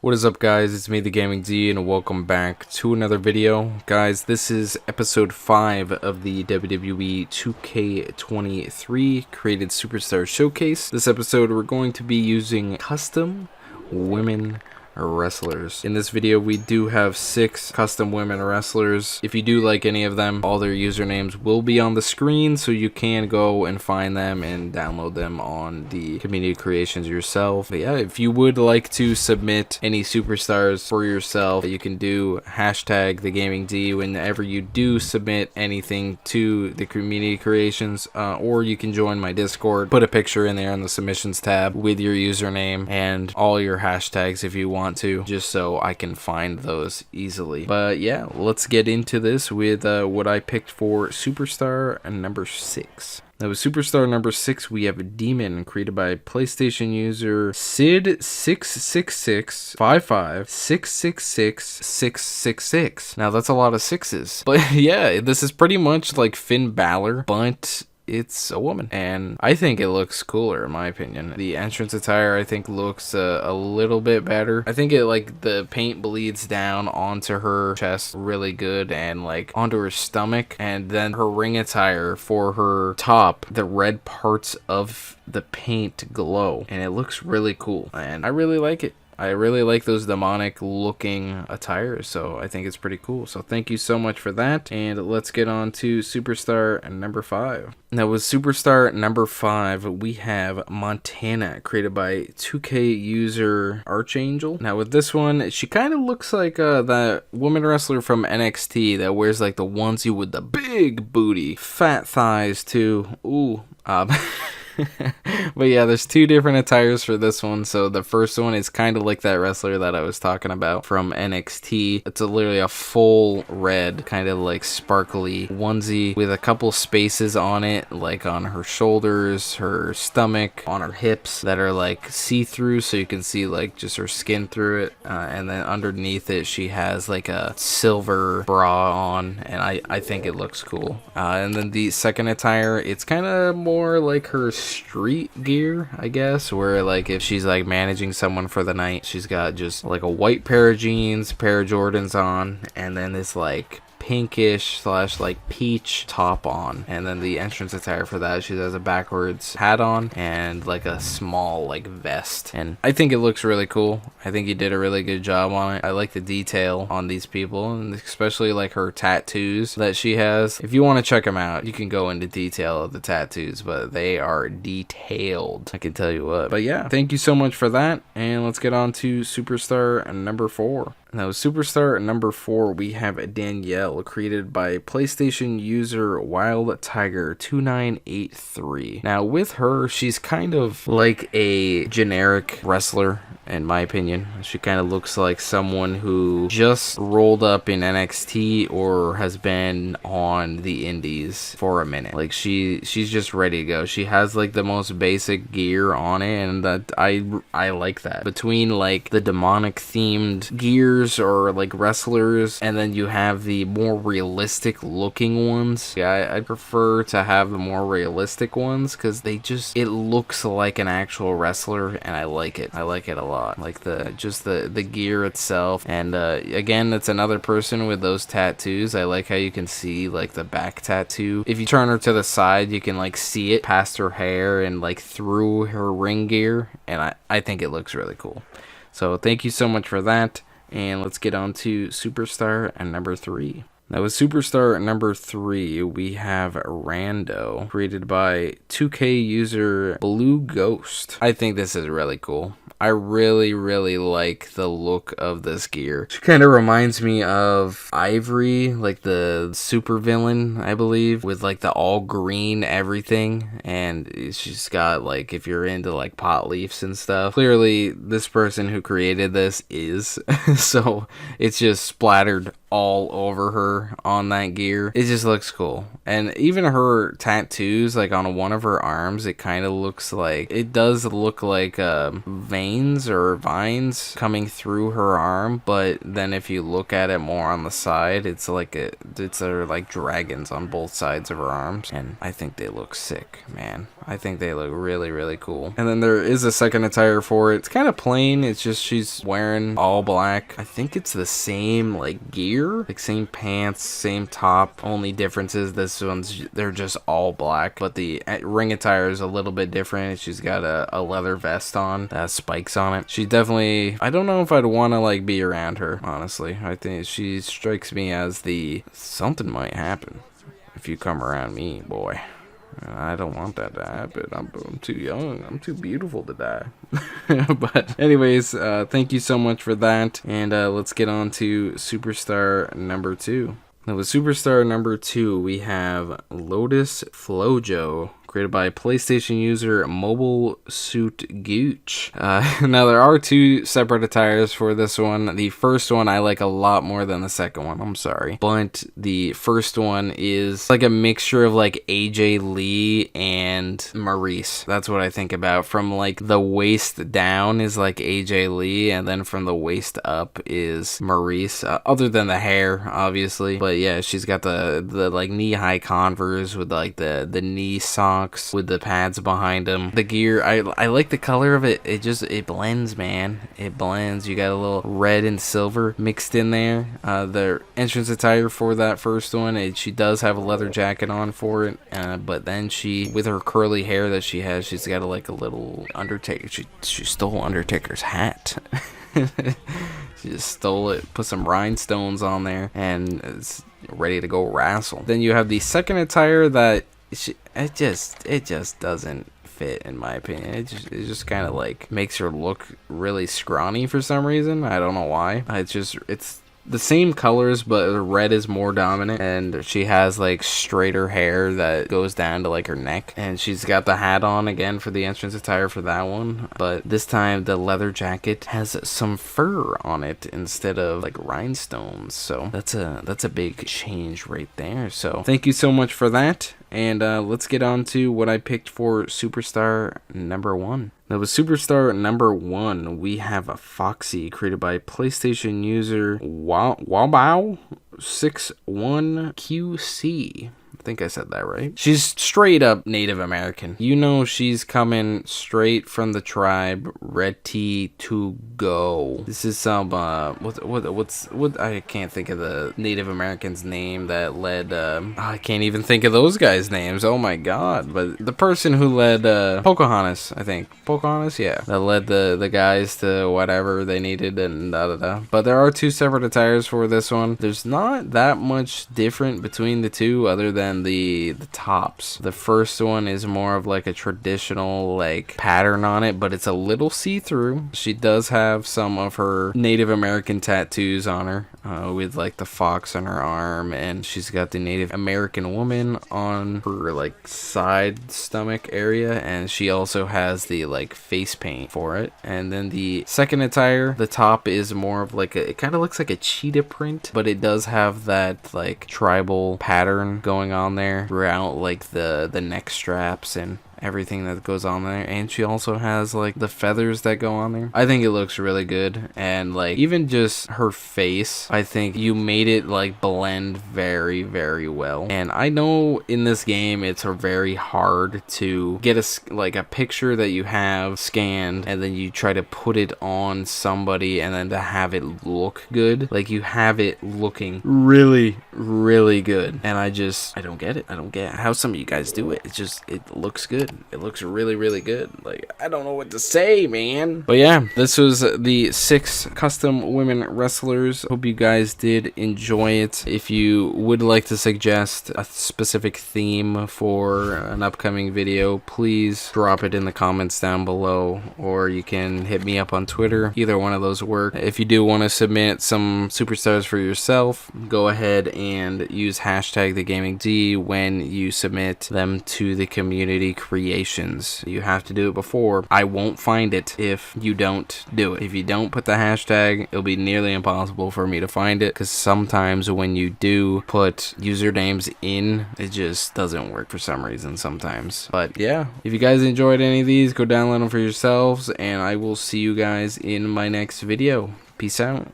What is up, guys? It's me, TheGamingD, and welcome back to another video. Guys, this is episode 5 of the WWE 2K23 Created Superstar Showcase. This episode, we're going to be using custom women wrestlers. In this video, we do have 6 custom women wrestlers. If you do like any of them, all their usernames will be on the screen, so you can go and find them and download them on the community creations yourself. But yeah, if you would like to submit any superstars for yourself, you can do hashtag TheGamingD whenever you do submit anything to the community creations, or you can join my Discord, put a picture in there on the submissions tab with your username and all your hashtags if you want to, just so I can find those easily. But yeah, let's get into this with what I picked for superstar number 6. Now with superstar number 6, we have a demon created by PlayStation user Sid66655666666. Now that's a lot of sixes, but yeah, this is pretty much like Finn Balor, but it's a woman, and I think it looks cooler in my opinion. The entrance attire I think looks a little bit better. I think it, like, the paint bleeds down onto her chest really good and like onto her stomach, and then her ring attire for her top, the red parts of the paint glow, and it looks really cool, and I really like it. I really like those demonic looking attires, so I think it's pretty cool. So thank you so much for that, and let's get on to superstar number 5. Now with superstar number 5, we have Montana, created by 2K user ARCHANGEL. Now with this one, she kind of looks like that woman wrestler from NXT that wears like the onesie with the big booty, fat thighs too. Ooh. But yeah, there's 2 different attires for this one. So the first one is kind of like that wrestler that I was talking about from NXT. It's literally a full red, kind of like sparkly onesie with a couple spaces on it, like on her shoulders, her stomach, on her hips that are like see-through, so you can see like just her skin through it. And then underneath it, she has like a silver bra on, and I think it looks cool. And then the second attire, it's kind of more like her street gear, I guess, where like if she's like managing someone for the night, she's got just like a white pair of jeans, pair of Jordans on, and then this like pinkish slash like peach top on, and then the entrance attire for that, she has a backwards hat on and like a small like vest, and I think it looks really cool. I think he did a really good job on it. I like the detail on these people, and especially like her tattoos that she has. If you want to check them out, you can go into detail of the tattoos, but they are detailed, I can tell you what. But yeah, thank you so much for that, and let's get on to superstar number 4. Now, superstar number 4, we have Danielle, created by PlayStation user Wild Tiger 2983. Now, with her, she's kind of like a generic wrestler, in my opinion. She kind of looks like someone who just rolled up in NXT or has been on the indies for a minute. Like she's just ready to go. She has like the most basic gear on it, and that I like that. Between like the demonic themed gears or like wrestlers, and then you have the more realistic looking ones. Yeah, I prefer to have the more realistic ones because it looks like an actual wrestler, and I like it. I like it a lot. Like the gear itself, and again, it's another person with those tattoos. I like how you can see like the back tattoo. If you turn her to the side, you can like see it past her hair and like through her ring gear, and I think it looks really cool. So thank you so much for that. And let's get on to superstar number 3. Now with superstar number 3, we have Rando, created by 2K user BluGhost. I think this is really cool. I really like the look of this gear. She kind of reminds me of Ivory, like the super villain, I believe, with like the all green everything. And she's got like, if you're into like pot leaves and stuff, clearly this person who created this is. So it's just splattered all over her on that gear. It just looks cool. And even her tattoos, like on one of her arms, it kind of looks like, it does look like veins or vines coming through her arm, but then if you look at it more on the side, it's like it's like dragons on both sides of her arms, and I think they look sick, man. I think they look really, really cool. And then there is a second attire for it. It's kind of plain. It's just she's wearing all black. I think it's the same like gear, like same pants, same top. Only difference is this one's, they're just all black, but the ring attire is a little bit different. She's got a leather vest on that has spikes on it. She definitely, I don't know if I'd want to like be around her, honestly. I think she strikes me as the something might happen if you come around me, boy. I don't want that to happen. I'm too young. I'm too beautiful to die. But anyways, thank you so much for that. And let's get on to superstar number 2. Now with superstar number 2, we have Lotus FloJo, created by PlayStation user MobileSuitGooch. Now there are 2 separate attires for this one. The first one I like a lot more than the second one, I'm sorry. But the first one is like a mixture of like AJ Lee and Maurice. That's what I think about. From like the waist down is like AJ Lee, and then from the waist up is Maurice. Other than the hair, obviously. But yeah, she's got the like knee-high Converse with like the knee socks with the pads behind them. The gear, I like the color of it. It blends, man. It blends. You got a little red and silver mixed in there. The entrance attire for that first one, she does have a leather jacket on for it, but then she, with her curly hair that she has, she's got like a little Undertaker. She stole Undertaker's hat. She just stole it, put some rhinestones on there, and is ready to go wrestle. Then you have the second attire that it just doesn't fit, in my opinion. It just kind of like makes her look really scrawny for some reason. I don't know why. It's the same colors, but the red is more dominant, and she has like straighter hair that goes down to like her neck, and she's got the hat on again for the entrance attire for that one, but this time the leather jacket has some fur on it instead of like rhinestones, so that's a big change right there. So thank you so much for that. And let's get on to what I picked for superstar number 1. Now with superstar number 1, we have a Foxy, created by PlayStation user Wowbow61QC. I think I said that right. She's straight up Native American. You know, she's coming straight from the tribe ready to go. This is some what I can't think of the Native American's name that led I can't even think of those guys' names. Oh my god. But the person who led Pocahontas, I think. Pocahontas, yeah. That led the guys to whatever they needed and da. But there are 2 separate attires for this one. There's not that much different between the 2 other than the tops. The first one is more of like a traditional like pattern on it, but it's a little see-through. She does have some of her Native American tattoos on her, with like the fox on her arm, and she's got the Native American woman on her like side stomach area, and she also has the like face paint for it. And then the second attire, the top is more of like it kind of looks like a cheetah print, but it does have that like tribal pattern going on there throughout like the neck straps and everything that goes on there, and she also has like the feathers that go on there. I think it looks really good, and like even just her face, I think you made it like blend very, very well. And I know in this game it's very hard to get a picture that you have scanned and then you try to put it on somebody and then to have it look good. Like you have it looking really, really good, and I don't get it. I don't get how some of you guys do it. It looks good. It looks really, really good. Like, I don't know what to say, man. But yeah, this was the 6 custom women wrestlers. Hope you guys did enjoy it. If you would like to suggest a specific theme for an upcoming video, please drop it in the comments down below, or you can hit me up on Twitter. Either one of those work. If you do want to submit some superstars for yourself, go ahead and use hashtag TheGamingD when you submit them to the community creator variations. You have to do it before. I won't find it if you don't do it. If you don't put the hashtag, it'll be nearly impossible for me to find it, because sometimes when you do put usernames in, it just doesn't work for some reason sometimes. But yeah, if you guys enjoyed any of these, go download them for yourselves, and I will see you guys in my next video. Peace out.